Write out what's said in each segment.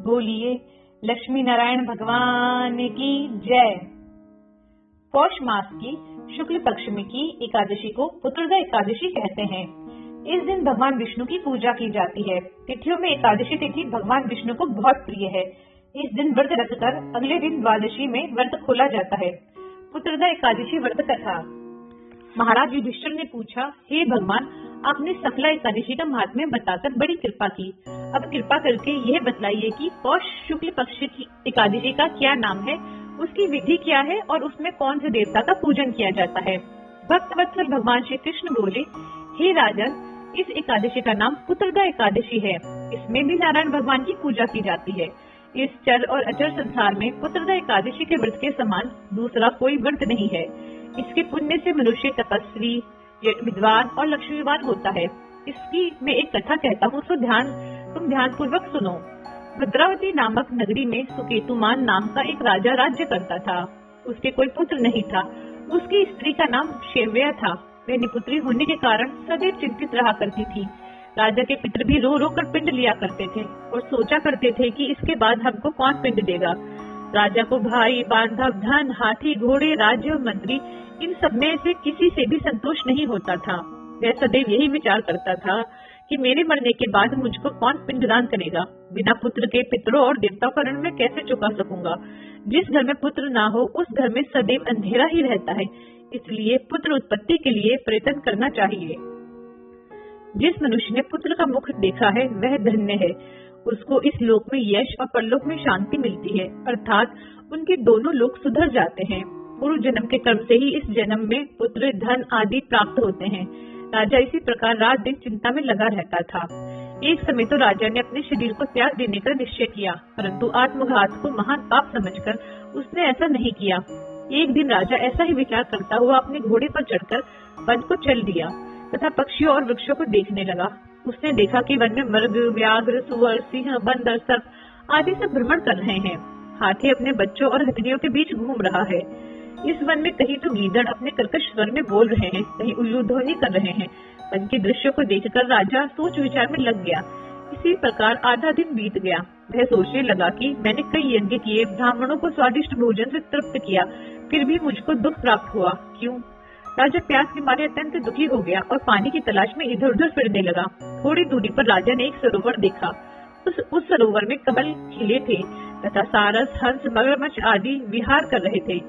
बोलिए लक्ष्मी नारायण भगवान की जय। पौष मास की शुक्ल पक्ष में की एकादशी को पुत्रदा एकादशी कहते हैं। इस दिन भगवान विष्णु की पूजा की जाती है। तिथियों में एकादशी तिथि भगवान विष्णु को बहुत प्रिय है। इस दिन व्रत रखकर अगले दिन द्वादशी में व्रत खोला जाता है। पुत्रदा एकादशी व्रत कथा। महाराज युधिष्ठिर ने पूछा, हे भगवान, आपने सकला एकादशी का महात्म्य बताकर बड़ी कृपा की। अब कृपा करके यह बतलाइए कि पौष शुक्ल पक्ष की एकादशी का क्या नाम है, उसकी विधि क्या है और उसमें कौन से देवता का पूजन किया जाता है। भक्तवत्सल भगवान श्री कृष्ण बोले, हे राजन, इस एकादशी का नाम पुत्रदा एकादशी है। इसमें भी नारायण भगवान की पूजा की जाती है। इस चर और अचर संसार में पुत्रदा एकादशी के व्रत के समान दूसरा कोई व्रत नहीं है। इसके पुण्य से मनुष्य तपस्वी, विद्वान और लक्ष्मीवान होता है। इसकी मैं एक कथा कहता हूँ, तो तुम ध्यान पूर्वक सुनो। भद्रावती नामक नगरी में सुकेतुमान नाम का एक राजा राज्य करता था। उसके कोई पुत्र नहीं था। उसकी स्त्री का नाम शैव्या था। वह निपुत्री होने के कारण सदैव चिंतित रहा करती थी। राजा के पितर भी रो रो कर पिंड लिया करते थे और सोचा करते थे कि इसके बाद हमको कौन पिंड देगा। राजा को भाई, बांधव, धन, हाथी, घोड़े, राज्य और मंत्री, इन सब में से किसी से भी संतोष नहीं होता था। वह सदैव यही विचार करता था कि मेरे मरने के बाद मुझको कौन पिंडदान करेगा। बिना पुत्र के पितरों और देवताओं का ऋण मैं कैसे चुका सकूंगा। जिस घर में पुत्र ना हो उस घर में सदैव अंधेरा ही रहता है। इसलिए पुत्र उत्पत्ति के लिए प्रयत्न करना चाहिए। जिस मनुष्य ने पुत्र का मुख देखा है वह धन्य है। उसको इस लोक में यश और परलोक में शांति मिलती है, अर्थात उनके दोनों लोक सुधर जाते हैं। पूर्व जन्म के कर्म से ही इस जन्म में पुत्र, धन आदि प्राप्त होते हैं। राजा इसी प्रकार रात दिन चिंता में लगा रहता था। एक समय तो राजा ने अपने शरीर को त्याग देने का निश्चय किया, परंतु आत्मघात को महान पाप समझकर उसने ऐसा नहीं किया। एक दिन राजा ऐसा ही विचार करता हुआ अपने घोड़े पर चढ़कर वन को चल दिया तथा पक्षियों और वृक्षों को देखने लगा। उसने देखा कि वन में मृग, व्याघ्र, सुअर, सिंह, बंदर, सर्प आदि सब भ्रमण कर रहे हैं। हाथी अपने बच्चों और हथनियों के बीच घूम रहा है। इस वन में कहीं तो गीदड़ अपने कर्कश स्वर में बोल रहे हैं, कहीं उल्लू ध्वनि कर रहे हैं। वन के दृश्यों को देखकर राजा सोच विचार में लग गया। इसी प्रकार आधा दिन बीत गया। वह सोचने लगा कि मैंने कई यज्ञ किए, ब्राह्मणों को स्वादिष्ट भोजन से तृप्त किया, फिर भी मुझको दुख प्राप्त हुआ, क्यों? राजा प्यास के मारे अत्यंत दुखी हो गया और पानी की तलाश में इधर उधर फिरने लगा। थोड़ी दूरी पर राजा ने एक सरोवर देखा। उस सरोवर में कमल खिले थे तथा सारस, हंस, मगरमच्छ आदि विहार कर रहे थे।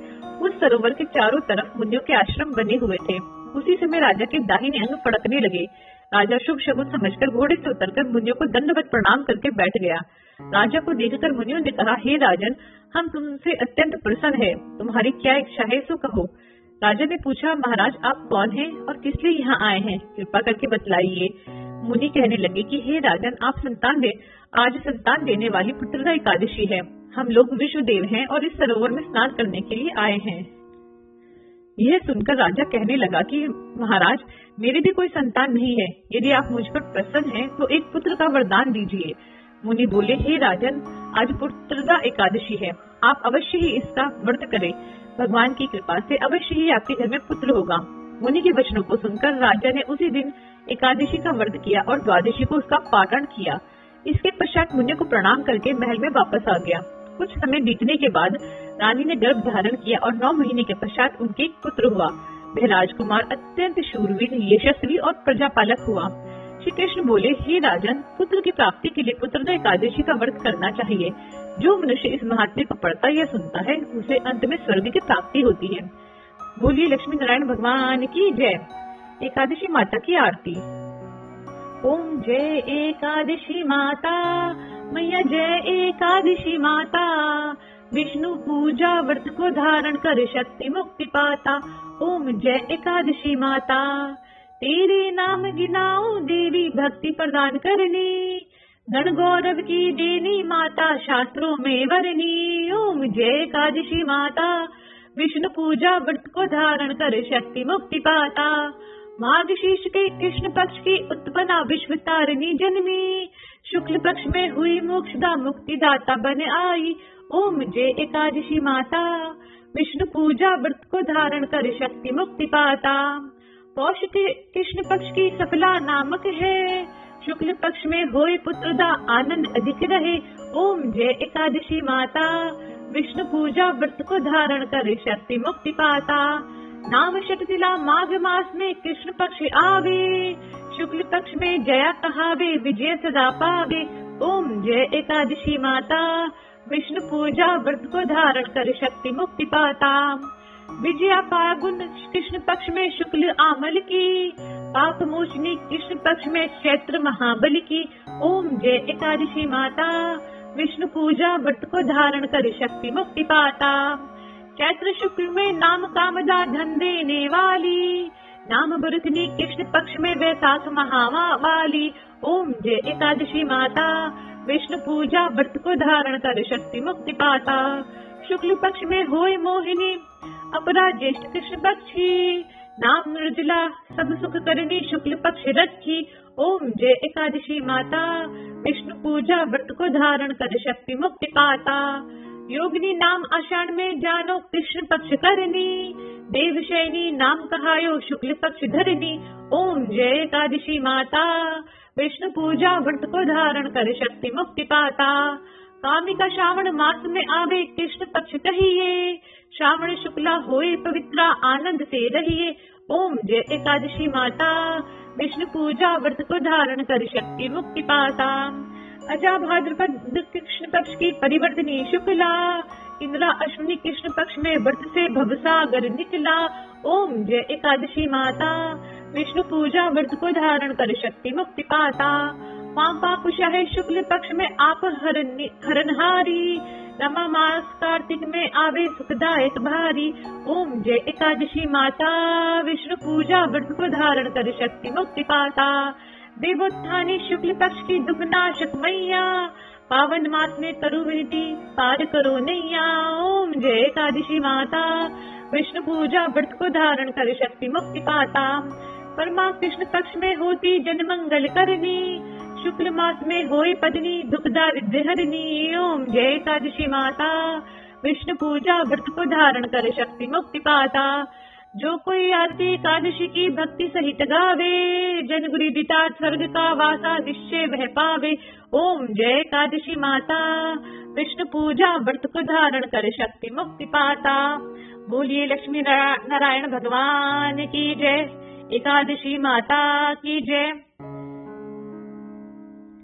उस सरोवर के चारों तरफ मुनियों के आश्रम बने हुए थे। उसी समय राजा के दाहिने अंग फड़कने लगे। राजा शुभ शकुन समझकर घोड़े से उतरकर मुनियों को दंडवत प्रणाम करके बैठ गया। राजा को देखकर मुनियों ने कहा, हे राजन, हम तुमसे अत्यंत प्रसन्न है। तुम्हारी क्या इच्छा है सो कहो। राजा ने पूछा, महाराज आप कौन हैं और किस लिए यहाँ आए हैं, कृपा करके बतलाइए। मुनि कहने लगे कि हे राजन, आज संतान देने वाली पुत्रदा एकादशी है। हम लोग विश्वदेव हैं और इस सरोवर में स्नान करने के लिए आए हैं। यह सुनकर राजा कहने लगा कि महाराज, मेरे भी कोई संतान नहीं है। यदि आप मुझ पर प्रसन्न हैं तो एक पुत्र का वरदान दीजिए। मुनि बोले, हे राजन, आज पुत्रदा एकादशी है। आप अवश्य ही इसका व्रत करें। भगवान की कृपा से अवश्य ही आपके घर में पुत्र होगा। मुनि के वचनों को सुनकर राजा ने उसी दिन एकादशी का व्रत किया और द्वादशी को उसका पारण किया। इसके पश्चात मुनि को प्रणाम करके महल में वापस आ गया। कुछ समय बीतने के बाद रानी ने गर्भ धारण किया और 9 महीने के पश्चात उनके एक पुत्र हुआ। वह राजकुमार अत्यंत शूरवीर, यशस्वी और प्रजापालक हुआ। श्री कृष्ण बोले, हे राजन, पुत्र की प्राप्ति के लिए पुत्रदा एकादशी का व्रत करना चाहिए। जो मनुष्य इस महात्म्य को पढ़ता या सुनता है उसे अंत में स्वर्ग की प्राप्ति होती है। बोलिए लक्ष्मी नारायण भगवान की जय। एकादशी माता की आरती। ओम जय एकादशी माता, मैया जय एकादशी माता। विष्णु पूजा व्रत को धारण कर शक्ति मुक्ति पाता। ओम जय एकादशी माता, तेरे नाम गिनाऊं देवी, भक्ति प्रदान करनी। गण गौरव की देनी माता, शास्त्रों में वरनी। ओम जय एकादशी माता, विष्णु पूजा व्रत को धारण कर शक्ति मुक्ति पाता। मार्गशीर्ष के कृष्ण पक्ष की उत्पन्ना विश्व तारिणी जन्मी। शुक्ल पक्ष में हुई मोक्षदा मुक्ति दाता बन आई। ओम जय एकादशी माता, विष्णु पूजा व्रत को धारण कर शक्ति मुक्ति पाता। पौष के कृष्ण पक्ष की सफला नामक है। शुक्ल पक्ष में होए पुत्रदा आनंद अधिक रहे। ओम जय एकादशी माता, विष्णु पूजा व्रत को धारण कर शक्ति मुक्ति पाता। नाम शततिला माघ मास में कृष्ण पक्ष आवे, शुक्ल पक्ष में जया कहावे, विजय सदा पावे। ओम जय एकादशी माता, विष्णु पूजा व्रत को धारण कर शक्ति मुक्ति पाता। विजया फागुन कृष्ण पक्ष में शुक्ल आमल की, पाप मोचनी कृष्ण पक्ष में चैत्र महाबली की। ओम जय एकादशी माता, विष्णु पूजा व्रत को धारण कर शक्ति मुक्ति पाता। चैत्र शुक्ल में नाम कामदा धन देने वाली, नाम बरतनी कृष्ण पक्ष में वैशाख महावाली। ओम जय एकादशी माता, विष्णु पूजा व्रत को धारण कर शक्ति मुक्ति पाता। शुक्ल पक्ष में होय मोहिनी, अपरा ज्येष्ठ कृष्ण पक्षी, नाम मृदुला सब सुख करनी शुक्ल पक्ष रखी। ओम जय एकादशी माता, विष्णु पूजा व्रत को धारण कर शक्ति मुक्ति पाता। योगिनी नाम आषाढ़ में जानो कृष्ण पक्ष करनी, देवशैनी नाम कहायो शुक्ल पक्ष धरनी। ओम जय एकादशी माता, विष्णु पूजा व्रत को धारण कर शक्ति मुक्ति पाता। कामिका श्रावण मास में आवे कृष्ण पक्ष कहिए, श्रावण शुक्ला होए पवित्रा आनंद से रहिए। ओम जय एकादशी माता, विष्णु पूजा व्रत को धारण कर शक्ति मुक्ति पाता। अजा भाद्रपद कृष्ण पक्ष की परिवर्तनी शुक्ला, इंद्रा अश्विनी कृष्ण पक्ष में व्रत से भवसागर निकला। ओम जय एकादशी माता, विष्णु पूजा व्रत को धारण कर शक्ति मुक्ति पाता। पापा कुशा है शुक्ल पक्ष में आप हरनहारी, रमा मास कार्तिक में आवे सुखदायक भारी। ओम जय एकादशी माता, विष्णु पूजा व्रत को धारण कर शक्ति मुक्ति पाता। देवोत्थानी शुक्ल पक्ष की दुखनाशक मैया, पावन मास में तरु विधि पार करो नैया। ओम जय एकादशी माता, विष्णु पूजा व्रत को धारण कर शक्ति मुक्ति पाता। परमा कृष्ण पक्ष में होती जन मंगल करनी, शुक्ल मास में होए पत्नी दुख दारिद्र्य हरनी। ओम जय एकादशी माता, विष्णु पूजा व्रत को धारण कर शक्ति मुक्ति पाता। जो कोई आरती एकादशी की भक्ति सहित गावे, जन गुरु दिता स्वर्ग का वासा निश्चय वह पावे। ओम जय एकादशी माता, विष्णु पूजा व्रत को धारण कर शक्ति मुक्ति पाता। बोलिए लक्ष्मी नारायण भगवान की जय, एकादशी माता की जय।